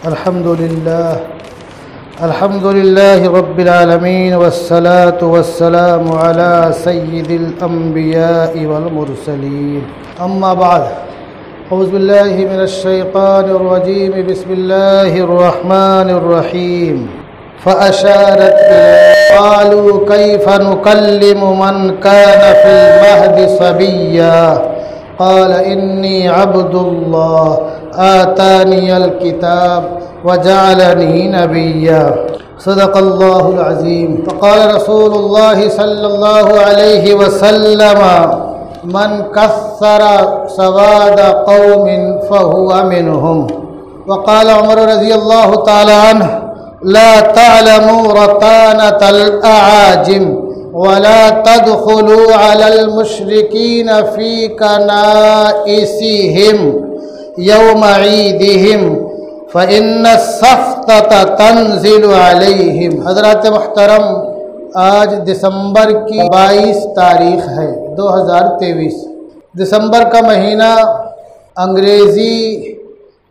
अल्हम्दुलिल्लाह रब्बिल आलमीन वस्सलातु वस्सलामु अला सय्यिदिल अंबियाइ वल मुरसलीन अम्मा बाद औज़ु बिल्लाहि मिनश शैतानिर रजीम बिस्मिल्लाहिर रहमानिर रहीम फ़अशारत क़ालू कैफ़ नुकल्लिमु मन कान फ़िल महदि सबिय्या क़ाल इन्नी अब्दुल्लाह आतानियल किताब वजअलनी नबिय्या सदक़ल्लाहुल अज़ीम। फ़क़ाल रसूलुल्लाह सल्लल्लाहु अलैहि वसल्लम मन कस्सर सवाद क़ौमिन फ़हुवा मिनहुम। वक़ाल उमर रज़ियल्लाहु तआला अन्हु ला तअलमू रतानतल अआजिम वला तदखुलू अलल मुश्रिकीन फ़ी कनाइसिहिम यौम ईदिहिम फ़इन्न सफ़्तत तंज़िलु अलैहिम। हज़रात मुहतरम, आज दिसंबर की 22 तारीख़ है 2023। दिसंबर का महीना अंग्रेज़ी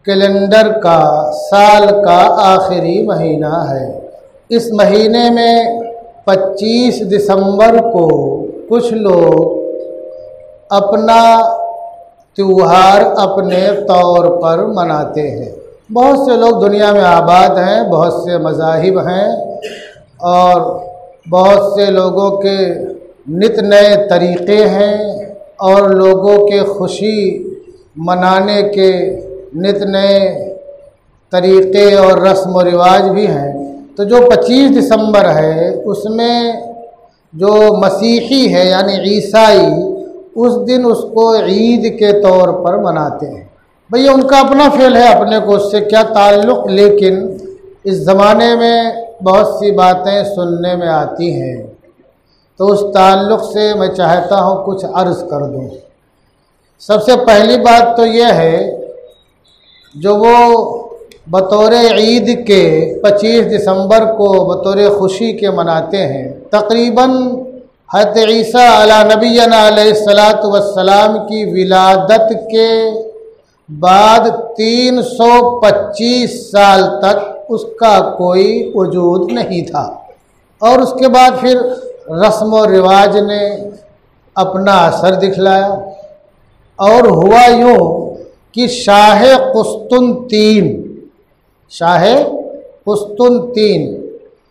कैलेंडर का साल का आखिरी महीना है। इस महीने में 25 दिसंबर को कुछ लोग अपना त्योहार अपने तौर पर मनाते हैं। बहुत से लोग दुनिया में आबाद हैं, बहुत से मज़ाहिब हैं और बहुत से लोगों के नित नए तरीक़े हैं और लोगों के खुशी मनाने के नित नए तरीक़े और रस्म व रिवाज भी हैं। तो जो 25 दिसंबर है उसमें जो मसीही है यानी ईसाई उस दिन उसको ईद के तौर पर मनाते हैं। भैया उनका अपना फ़ेल है, अपने को उससे क्या ताल्लुक़, लेकिन इस ज़माने में बहुत सी बातें सुनने में आती हैं तो उस ताल्लुक़ से मैं चाहता हूँ कुछ अर्ज़ कर दूँ। सबसे पहली बात तो यह है, जो वो बतौर ईद के 25 दिसंबर को बतौर खुशी के मनाते हैं, तकरीबन हज़रत ईसा अला नबीना अलैहिस्सलातु वस्सलाम की विलादत के बाद 325 साल तक उसका कोई वजूद नहीं था और उसके बाद फिर रस्म व रिवाज ने अपना असर दिखलाया और हुआ यूँ कि शाह कुस्तुनतीन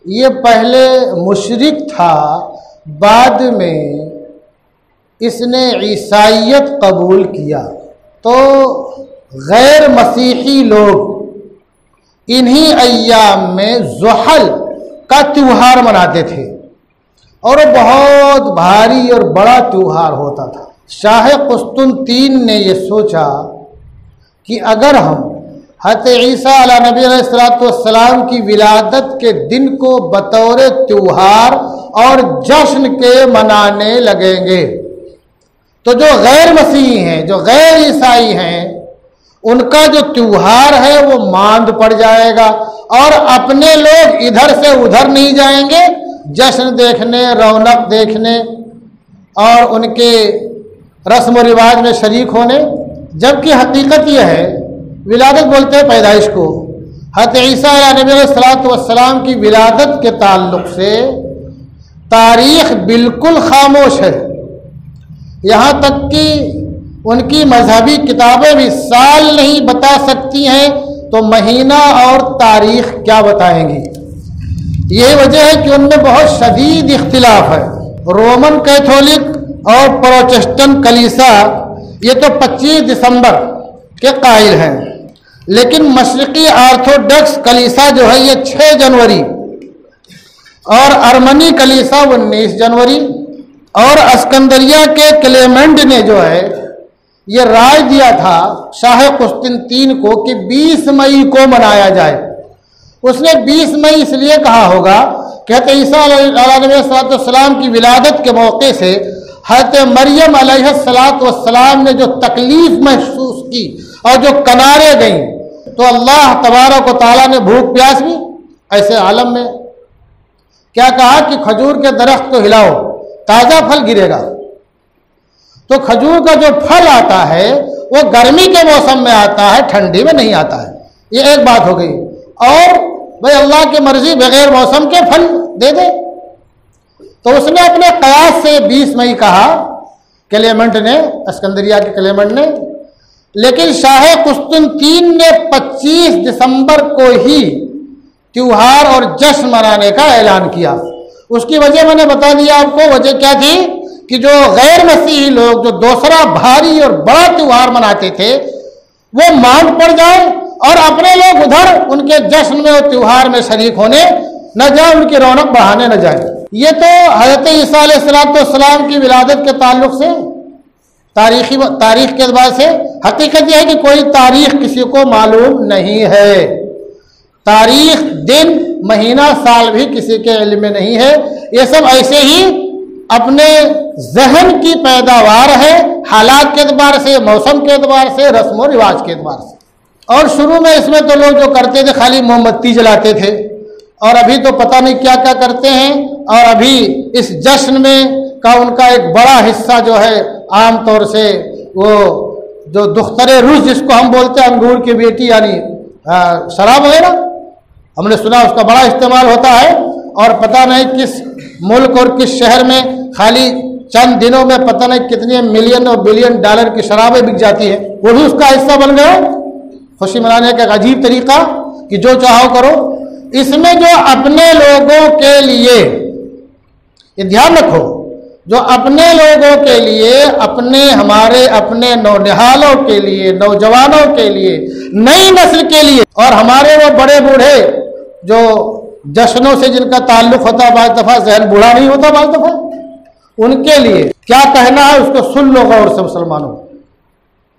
ये पहले मुशरिक था, बाद में इसने ईसाइयत कबूल किया। तो गैर मसीही लोग इन्हीं अय्याम में ज़ुहल का त्यौहार मनाते थे और वो बहुत भारी और बड़ा त्यौहार होता था। शाह कुस्तुनतीन ने ये सोचा कि अगर हम हज़रत ईसा अला नबी अलैहिस्सलाम की विलादत के दिन को बतौर त्यौहार और जश्न के मनाने लगेंगे तो जो गैर मसीही हैं, जो गैर ईसाई हैं, उनका जो त्यौहार है वो मांद पड़ जाएगा और अपने लोग इधर से उधर नहीं जाएंगे जश्न देखने, रौनक देखने और उनके रस्म रिवाज में शरीक होने। जबकि हकीकत यह है, विलादत बोलते हैं पैदाइश को, हज़रत ईसा अलैहिस्सलाम की विलादत के ताल्लुक़ से तारीख़ बिल्कुल खामोश है। यहाँ तक कि उनकी मजहबी किताबें भी साल नहीं बता सकती हैं तो महीना और तारीख़ क्या बताएंगी। यही वजह है कि उनमें बहुत शदीद इख्तिलाफ है। रोमन कैथोलिक और प्रोटेस्टेंट कलीसा ये तो 25 दिसंबर के कायल हैं, लेकिन मशरिकी ऑर्थोडॉक्स कलीसा जो है ये 6 जनवरी और अर्मनी कलीसा 19 जनवरी और अस्कंदरिया के क्लेमेंट ने जो है ये राय दिया था शाह कुस्तुनतीन को कि 20 मई को मनाया जाए। उसने 20 मई इसलिए कहा होगा कि हज़रत ईसा अलैहिस्सलाम की विलादत के मौके से हज़रत मरियम अलैहिस्सलाम ने जो तकलीफ़ महसूस की और जो किनारे गईं तो अल्लाह तबारक व तआला ने भूख प्यास भी ऐसे आलम में क्या कहा कि खजूर के दरख्त को हिलाओ, ताज़ा फल गिरेगा। तो खजूर का जो फल आता है वो गर्मी के मौसम में आता है, ठंडी में नहीं आता है। ये एक बात हो गई। और भाई अल्लाह की मर्जी बगैर मौसम के फल दे दे। तो उसने अपने कयास से 20 मई कहा क्लेमेंट ने, अस्कंदरिया के क्लेमेंट ने, लेकिन शाह कुस्तुनतीन ने 25 दिसंबर को ही त्योहार और जश्न मनाने का ऐलान किया। उसकी वजह मैंने बता दिया आपको। वजह क्या थी कि जो गैर मसीही लोग जो दूसरा भारी और बड़ा त्योहार मनाते थे वो मांग पड़ जाए और अपने लोग उधर उनके जश्न में और त्योहार में शरीक होने न जाए, उनकी रौनक बढ़ाने न जाए। ये तो हज़रत ईसा अलैहिस्सलाम की विलादत के ताल्लुक से तारीख के अतबार से हकीकत यह है कि कोई तारीख किसी को मालूम नहीं है। तारीख, दिन, महीना, साल भी किसी के इल्म में नहीं है। ये सब ऐसे ही अपने जहन की पैदावार है, हालात के एतबार से, मौसम के एतबार से, रस्म और रिवाज के एतबार से। और शुरू में इसमें तो लोग जो करते थे खाली मोमबत्ती जलाते थे, और अभी तो पता नहीं क्या क्या करते हैं। और अभी इस जश्न में का उनका एक बड़ा हिस्सा जो है आम तौर से वो जो दुख्तरे रूस जिसको हम बोलते हैं, अंगूर की बेटी यानी शराब वगैरह, हमने सुना उसका बड़ा इस्तेमाल होता है। और पता नहीं किस मुल्क और किस शहर में खाली चंद दिनों में पता नहीं कितने मिलियन और बिलियन डॉलर की शराबें बिक जाती है, वो भी उसका हिस्सा बन गया। खुशी मनाने का एक अजीब तरीका कि जो चाहो करो। इसमें जो अपने लोगों के लिए, ये ध्यान रखो, जो अपने लोगों के लिए, अपने नौनिहालों के लिए, नौजवानों के लिए, नई नस्ल के लिए, और हमारे वो बड़े बूढ़े जो जश्नों से जिनका ताल्लुक होता है, बाज़ दफ़ा जहन बूढ़ा नहीं होता, बाज़ दफ़ा उनके लिए क्या कहना है उसको सुन लो गौर से मुसलमानों।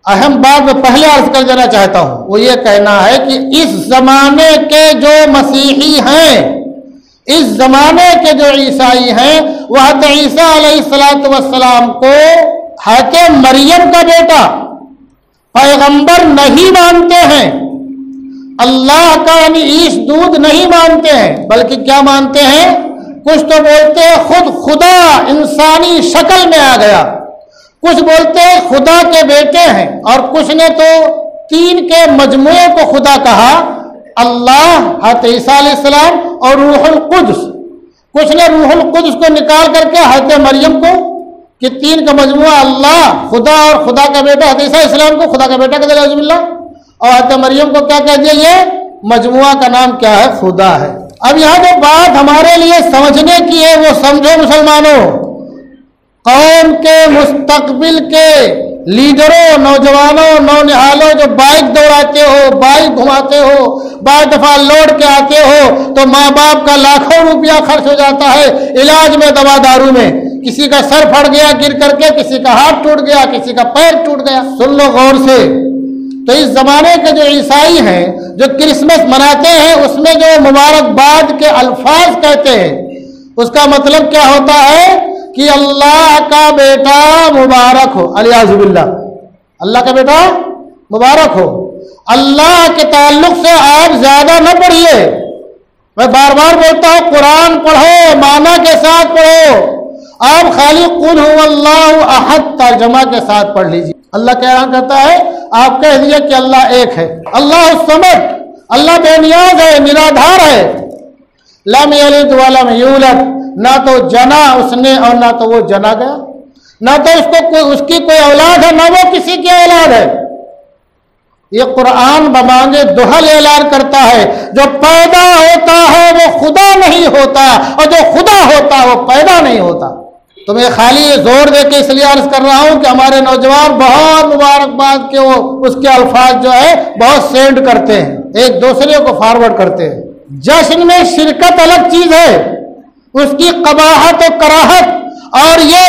अहम बात मैं पहले अर्ज कर देना चाहता हूं, वो ये कहना है कि इस जमाने के जो मसीही हैं, इस जमाने के जो ईसाई हैं, वह ईसा अलैहिस्सलाम को हज़रत मरियम का बेटा पैगंबर नहीं मानते हैं, अल्लाह का यानी ईश दूध नहीं मानते हैं, बल्कि क्या मानते हैं, कुछ तो बोलते हैं खुद खुदा इंसानी शक्ल में आ गया, कुछ बोलते हैं खुदा के बेटे हैं, और कुछ ने तो तीन के मजमुए को खुदा कहा, अल्लाह, हज़रत ईसा अलैहिस्सलाम और रूहुल कुद्स। कुछ ने रूहुल कुद्स को निकाल करके हज़रत मरियम को, कि तीन का मजमुआ अल्लाह, खुदा और खुदा का बेटा, हज़रत ईसा अलैहिस्सलाम को खुदा का बेटा कह दिया बिल्ला, और हज़रत मरियम को क्या कह दिया, ये मजमुआ का नाम क्या है, खुदा है। अब यहाँ जो बात हमारे लिए समझने की है वो समझो मुसलमानों, कौम के मुस्तकबिल के लीडरों, नौजवानों, नौनिहालों जो बाइक दौड़ाते हो, बाइक घुमाते हो, बार दफा लौट के आते हो, तो माँ बाप का लाखों रुपया खर्च हो जाता है इलाज में, दवा दारू में। किसी का सर फट गया गिर करके, किसी का हाथ टूट गया, किसी का पैर टूट गया। सुन लो गौर से, तो इस जमाने के जो ईसाई हैं, जो क्रिसमस मनाते हैं, उसमें जो मुबारकबाद के अल्फाज कहते हैं, उसका मतलब क्या होता है कि अल्लाह का बेटा मुबारक हो, अलियाज़ुबिल्लाह, अल्लाह का बेटा मुबारक हो। अल्लाह के ताल्लुक से आप ज्यादा न पढ़िए, मैं बार बार बोलता हूं, कुरान पढ़ो, माना के साथ पढ़ो। आप खाली कुल हुवल्लाहु अहद तर्जमा के साथ पढ़ लीजिए। अल्लाह क्या ऐलान करता है, आप कह दिए कि अल्लाह एक है, अल्लाह समद, अल्लाह बेनियाज है, निराधार है, लम यलिद व लम यूलद, ना तो जना उसने और ना तो वो जना गया, ना तो उसकी कोई औलाद है, ना वो किसी की औलाद है। ये कुरान बमांगे दुहल ऐलान करता है, जो पैदा होता है वो खुदा नहीं होता, और जो खुदा होता है वो पैदा नहीं होता। तो मैं खाली ये जोर दे के इसलिए अर्ज कर रहा हूं कि हमारे नौजवान बहुत मुबारकबाद के वो उसके अल्फाज जो है बहुत सेंड करते हैं, एक दूसरे को फॉरवर्ड करते हैं। जश्न में शिरकत अलग चीज है, उसकी कबाहत और कराहत, और ये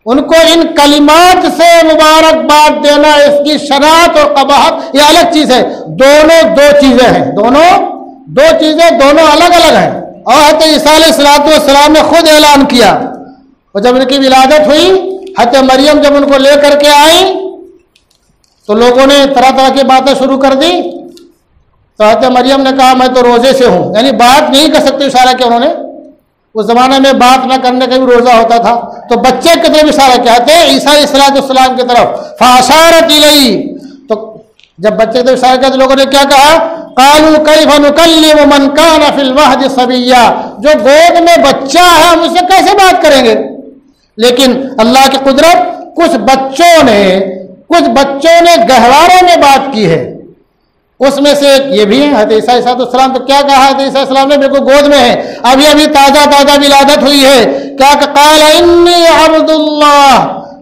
उनको इन कलिमात से मुबारकबाद देना, इसकी शरात और कबाहत, ये अलग चीज है। दोनों दो चीजें हैं, दोनों दो चीजें, दोनों अलग अलग हैं। और हज़रत ईसा अलैहिस्सलाम ने खुद ऐलान किया, और जब उनकी विलादत हुई, हज़रत मरियम जब उनको लेकर के आई, तो लोगों ने तरह तरह की बातें शुरू कर दी। तो हज़रत मरियम ने कहा मैं तो रोजे से हूं, यानी बात नहीं कर सकती, इशारा किया उन्होंने। उस जमाने में बात न करने का भी रोजा होता था, तो बच्चे की तरफ इशारा कहते हैं ईसा अलैहिस्सलाम की तरफ, फाशारत इलैहि। तो जब बच्चे की तरफ इशारा किया तो लोगों ने क्या कहा, कालू कैफ नुकल्लिमु मन कान फिल महदि सबिय्या, जो गोद में बच्चा है हम उससे कैसे बात करेंगे। लेकिन अल्लाह की कुदरत, कुछ बच्चों ने गहवारों में बात की है। उसमें से एक ये भी है, हज़रत ईसा अलैहिस्सलाम। तो क्या कहा हज़रत ईसा अलैहिस्सलाम ने, मेरे को गोद में है, अभी अभी ताज़ा विलादत हुई है। क्या क़ाल इन्नी अब्दुल्लाह,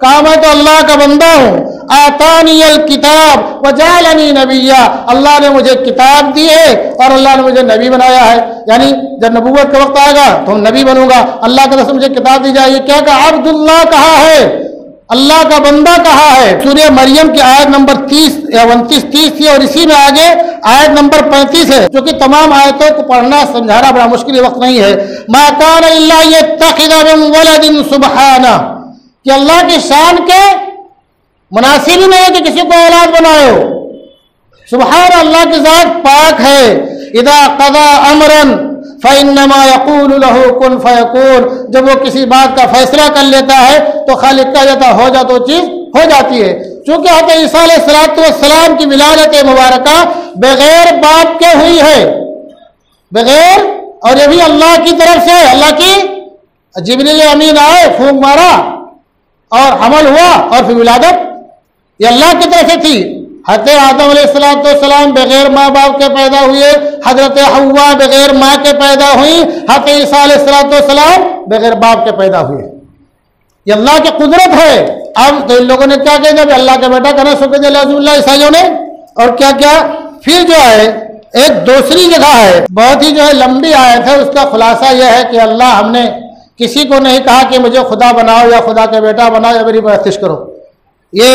कहा मैं तो अल्लाह का बंदा हूँ। आतानियल किताब व जालनी नबिय्या, अल्लाह ने मुझे किताब दी है और अल्लाह ने मुझे नबी बनाया है। यानी जब नबूवत का वक्त आएगा तो नबी बनूंगा। अल्लाह की तरफ से मुझे किताब दी जाएगी। क्या कहा, अब्दुल्लाह कहा है, अल्लाह का बंदा कहा है। सूरह मरियम की आयत नंबर 30 या 29-30 थी और इसी में आगे आयत नंबर 35 है, जो कि तमाम आयतों को पढ़ना समझाना बड़ा मुश्किल वक्त नहीं है। मा कान इल्ला यत्तखिज़ मिन वलदिन सुब्हाना, कि अल्लाह की शान के मुनासिब ही नहीं है कि किसी को औलाद बनाए हो। सुबहान, अल्लाह की जात पाक है। इदा क़ज़ा अमरन फ़इन्नमा यक़ूलु लहू कुन फ़यकून, जब वो किसी बात का फैसला कर लेता है तो खालिक कह देता हो जा तो चीज हो जाती है। चूंकि हज़रत ईसा अलैहिस्सलाम की विलादत मुबारका बगैर बाप के हुई है, बगैर, और ये भी अल्लाह की तरफ से। अल्लाह की जिब्रील अमीन आए, फूंक मारा और हमल हुआ और फिर विलादत ये अल्लाह की तरफ से थी। हज़रत आदम अलैहिस्सलाम बगैर माँ बाप के पैदा हुए, हज़रत हव्वा बगैर माँ के पैदा हुई, हज़रत ईसा अलैहिस्सलाम बगैर बाप के पैदा हुए। ये अल्लाह की कुदरत है। अब तो इन लोगों ने क्या कहा, जब अल्लाह का बेटा करना शुक्र अल्लाह ईसाइयों ने, और क्या क्या। फिर जो है एक दूसरी जगह है, बहुत ही जो है लंबी आयत है, उसका खुलासा यह है कि अल्लाह, हमने किसी को नहीं कहा कि मुझे खुदा बनाओ या खुदा का बेटा बनाओ या मेरी परस्तिश करो। ये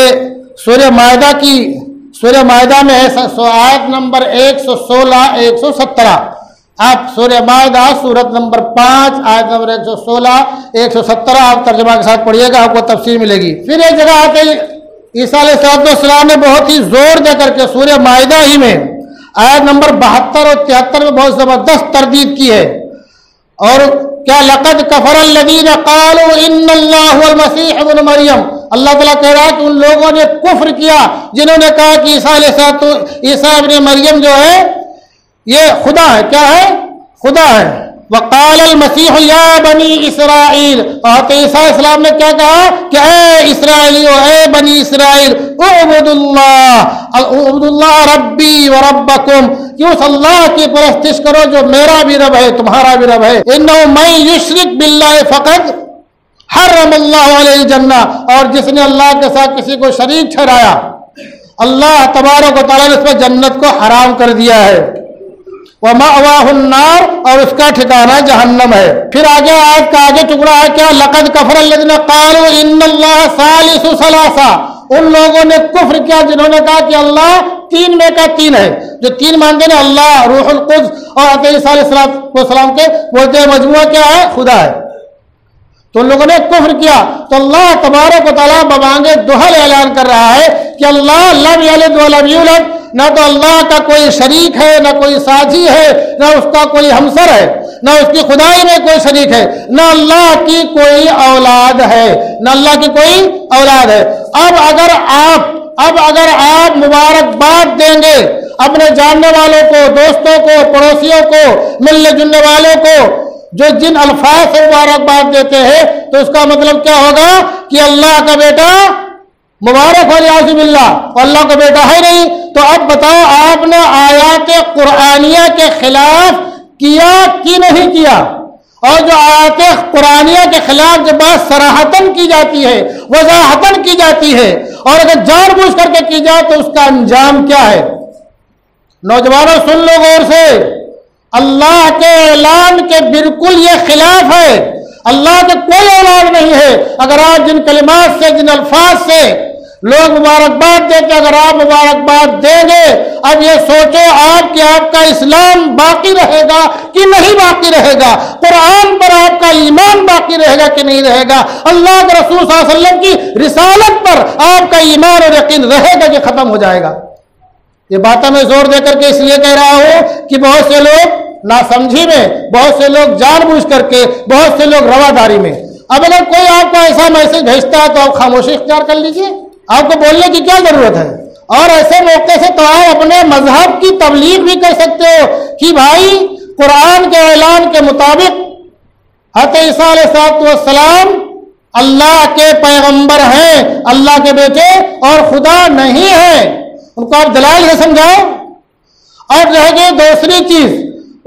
सूरह मायदा में है, आयत नंबर 116-117। आप सूरह मायदा सूरत नंबर 5 आयत नंबर 116-117 आप तर्जुमा के साथ पढ़िएगा, आपको तफसीर मिलेगी। फिर एक जगह आते ईसा अलैहिस्सलाम ने बहुत ही जोर देकर के सूरह मायदा ही में आयत नंबर 72 और 73 में बहुत जबरदस्त तरदीद की है। और क्या, लक़द कफ़रल लज़ीना क़ालू इन्नल्लाह हुवल मसीह इब्न मरियम, अल्लाह ताला कह रहा है कि उन लोगों ने कुफ्र किया जिन्होंने कहा कि ईसा इब्न मरियम जो है ये खुदा है। क्या है, खुदा है। वक़ालल मसीह या बनी इसराइल, और ईसा अलैहिस्सलाम ने क्या कहा कि ए इसराइलियों, ए बनी इसराइल, उअबुदुल्लाह रब्बी व रब्बकुम, कि उस अल्लाह की परस्तिश करो जो मेरा भी रब है तुम्हारा भी रब है। इन्नहु मन युश्रिक बिल्लाहि फ़क़द हर्रमल्लाहु अलैहिल जन्नह, और जिसने अल्लाह के साथ किसी को शरीक ठहराया, अल्लाह तबारक व तआला ने उस पर जन्नत को हराम कर दिया है। व मअवाहुन नार, और उसका ठिकाना जहन्नम है। फिर आगे आयत का आगे टुकड़ा है, क्या, लक़द कफ़रल लज़ीना क़ालू इन्नल्लाह सालिसु सलासा, उन लोगों ने कुफ्र किया जिन्होंने कहा कि अल्लाह 3 में का 3 है। जो 3 मानते हैं अल्लाह, रूहुल कुद्स और हज़रत ईसा अलैहिस्सलाम के बोलते हैं मजमुआ क्या है, खुदा है। तो उन लोगों ने कुफ्र किया। तो अल्लाह तबारक व तआला बमांगे दुहल ऐलान कर रहा है कि अल्लाह लम यलिद व लम यूलद, ना तो अल्लाह का कोई शरीक है, ना कोई साझी है, ना उसका कोई हमसर है, ना उसकी खुदाई में कोई शरीक है, ना अल्लाह की कोई औलाद है, ना अल्लाह की कोई औलाद है। अब अगर आप मुबारकबाद देंगे अपने जानने वालों को, दोस्तों को, पड़ोसियों को, मिलने जुलने वालों को, जो जिन अल्फाज से मुबारकबाद देते हैं, तो उसका मतलब क्या होगा कि अल्लाह का बेटा मुबारक हो जाए बिल्लाह, अल्लाह का बेटा है नहीं। तो अब बताओ, आपने आयात कुरानिया के खिलाफ किया कि नहीं किया? और जो आयत कुरानिया के खिलाफ जब बात सराहतन की जाती है, वजाहतन की जाती है, और अगर जानबूझ करके की जाए तो उसका अंजाम क्या है? नौजवानों सुन लो गौर से, अल्लाह के ऐलान के बिल्कुल ये खिलाफ है। अल्लाह के कोई औलाद नहीं है। अगर आप जिन कलिमात से, जिन अल्फाज से लोग मुबारकबाद देते, अगर आप मुबारकबाद देंगे, अब ये सोचो आप कि आपका इस्लाम बाकी रहेगा कि नहीं बाकी रहेगा, कुरान पर आपका ईमान बाकी रहेगा कि नहीं रहेगा, अल्लाह के रसूल सल्लल्लाहु अलैहि वसल्लम की रिसालत पर आपका ईमान और यकीन रहेगा कि खत्म हो जाएगा। ये बातें मैं जोर देकर के इसलिए कह रहा हूं कि बहुत से लोग नासमझी में, बहुत से लोग जानबूझ करके, बहुत से लोग रवादारी में। अब अगर कोई आपको ऐसा मैसेज भेजता है तो आप खामोशी इख्तियार कर लीजिए, आपको बोलने की क्या जरूरत है? और ऐसे मौके से तो आप अपने मजहब की तबलीग भी कर सकते हो कि भाई कुरान के ऐलान के मुताबिक हज़रत ईसा अलैहिस्सलाम अल्लाह के पैगंबर हैं, अल्लाह के बेटे और खुदा नहीं है। उनको आप दलाइल से समझाओ। और रह गई दूसरी चीज,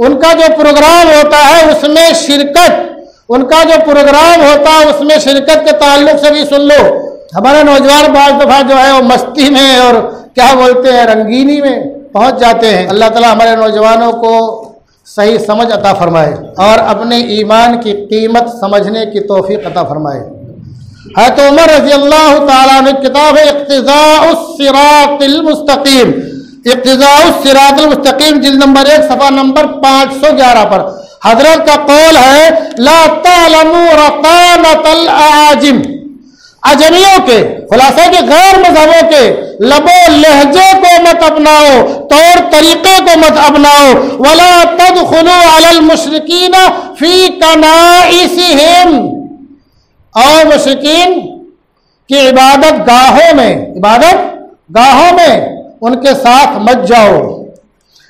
उनका जो प्रोग्राम होता है उसमें शिरकत, उनका जो प्रोग्राम होता है उसमें शिरकत के ताल्लुक से भी सुन लो। हमारे नौजवान बाज़ दफा जो है वो मस्ती में और क्या बोलते हैं रंगीनी में पहुंच जाते हैं। अल्लाह ताला हमारे नौजवानों को सही समझ अता फरमाए और अपने ईमान की कीमत समझने की तौफीक अता फरमाए। हज़रत उमर रज़ी अल्लाह ताला ने किताब है इक़्तिज़ाउस सिरातिल मुस्तक़ीम, इक़्तिज़ाउस सिरातिल मुस्तक़ीम जिल्द नंबर 1 सफ़ा नंबर 511 पर हजरत का कौल है ला तालमू रकानतल आजिम, अजमियों के खुलासा के गैर मजहबों के लबो लहजे को मत अपनाओ, तौर तरीके को मत अपनाओ। वला तदखुलू अलल मुशरिकीना फी कनाइसिहिम, और मुशरिकीन की इबादत गाहों में उनके साथ मत जाओ।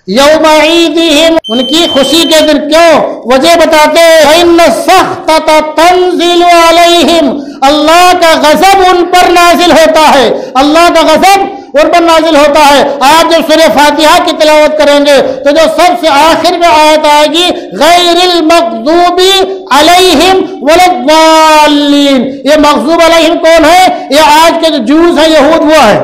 यौम ईदिहिम, उनकी खुशी के दिन क्यों वजह बताते हैं सख्त तंजिलु अलैहिम, अल्लाह का गजब उन पर नाजिल होता है, अल्लाह का गजब उन पर नाजिल होता है। आप जब सूरह फातिहा की तिलावत करेंगे तो जो सबसे आखिर में आयत आएगी गैरिल मग़ज़ूबी अलैहिम वलद्दाल्लीन, ये मग़ज़ूब अलैहिम कौन है? ये आज के जो जूस है यहूद वो है।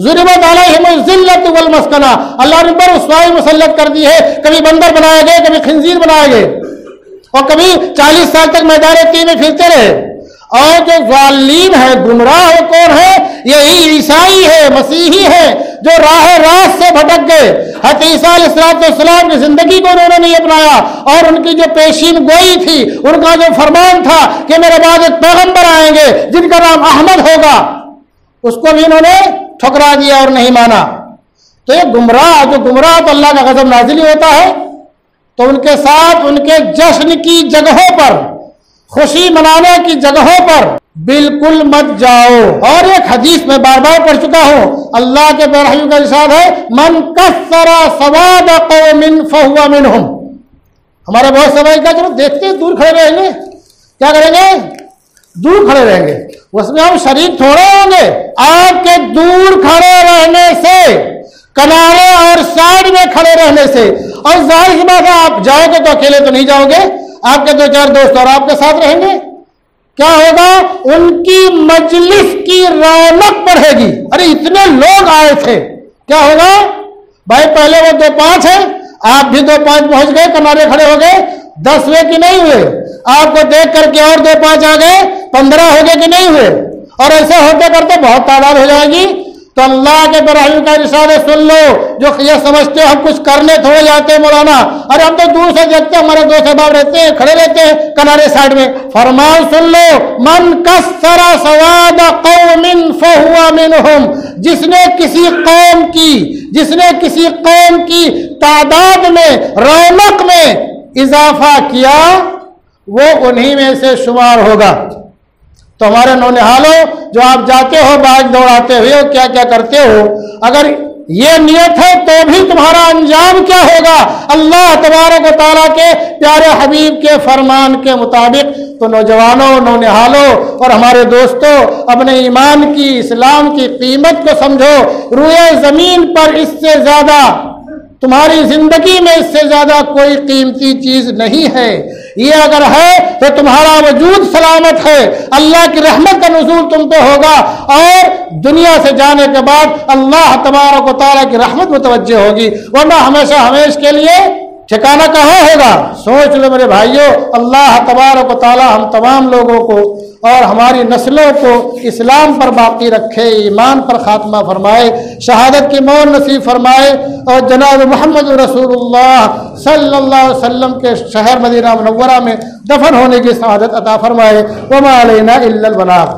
ज़ुरिबत अलैहिमुज़ ज़िल्लतु वल मस्कना, अल्लाह ने पर रुसवाई मुसल्लत कर दी है। कभी बंदर बनाए गए, कभी खिंजीर बनाए गए और कभी 40 साल तक मैदान तीन में फिरते रहे। और जो ज़ालिम है, गुमराह है, कौन है? यही ईसाई है, मसीही है, जो राह रास्त से भटक गए। हज़रत ईसा अलैहिस्सलाम की जिंदगी को उन्होंने नहीं अपनाया और उनकी जो पेशीन गोई थी, उनका जो फरमान था कि मेरे बाद एक पैगंबर आएंगे जिनका नाम अहमद होगा, उसको भी इन्होंने ठुकरा दिया और नहीं माना। तो ये गुमराह, जो गुमराह तो अल्लाह का गजब नाजिल ही होता है। तो उनके साथ उनके जश्न की जगहों पर, खुशी मनाने की जगहों पर बिल्कुल मत जाओ। और एक हदीस में बार बार पढ़ चुका हूं, अल्लाह के बरहमी का इरशाद है मन कस्सरा सवाद कौमिन फहुवा मिनहुम। हमारे बहुत समय का चलो देखते हैं, दूर खड़े रहेंगे, क्या करेंगे? दूर खड़े रहेंगे, उसमें हम शरीक थोड़े होंगे। आपके दूर खड़े रहने से, किनारे और साइड में खड़े रहने से, और जाहिर सी बात है आप जाओगे तो अकेले तो नहीं जाओगे, आपके 2-4 दोस्त और आपके साथ रहेंगे। क्या होगा? उनकी मजलिस की रौनक बढ़ेगी। अरे इतने लोग आए थे, क्या होगा भाई? पहले वो 2-5 है, आप भी 2-5 पहुंच गए, किनारे खड़े हो गए, 10 हुए कि नहीं हुए? आपको देख करके और 2-5 आ गए, 15 हो गए कि नहीं हुए? और ऐसे होते करते बहुत तादाद हो जाएगी। तो अल्लाह के बरहमी का इरशाद है, सुन लो, जो ये समझते हो हम कुछ करने थोड़े जाते हैं मौलाना, अरे हम तो दूर से देखते हैं, हमारे दोस्त अहबाब रहते हैं, खड़े रहते हैं किनारे साइड में। फरमान सुन लो, मन कस्सरा सवाद कौमिन फहुवा मिनहुम, जिसने किसी कौम की तादाद में, रौनक में इजाफा किया, वो उन्हीं में से शुमार होगा। तो हमारे नौनिहालों, जो आप जाते हो बाइक दौड़ाते हुए, क्या क्या करते हो, अगर ये नियत है तो भी तुम्हारा अंजाम क्या होगा अल्लाह तबारक व तआला के प्यारे हबीब के फरमान के मुताबिक। तो नौजवानों, नौनिहालों और हमारे दोस्तों, अपने ईमान की, इस्लाम की कीमत को समझो। रूए जमीन पर इससे ज्यादा, तुम्हारी जिंदगी में इससे ज्यादा कोई कीमती चीज नहीं है। ये अगर है तो तुम्हारा वजूद सलामत है, अल्लाह की रहमत का नुज़ूल तुम पे होगा और दुनिया से जाने के बाद अल्लाह तबारक व तआला की रहमत मुतवज्जे होगी, वरना हमेशा हमेश के लिए ठिकाना कहाँ होगा? सोच लो मेरे भाइयों। अल्लाह तबारक व तआला हम तमाम लोगों को और हमारी नस्लों को इस्लाम पर बाकी रखे, ईमान पर खात्मा फरमाए, शहादत की मौत नसीब फरमाए और जनाब मोहम्मद रसूलुल्लाह सल्लल्लाहु अलैहि वसल्लम के शहर मदीना मुनव्वरा में दफन होने की सआदत अता फरमाए। वमा अलैना इल्लल बलाग।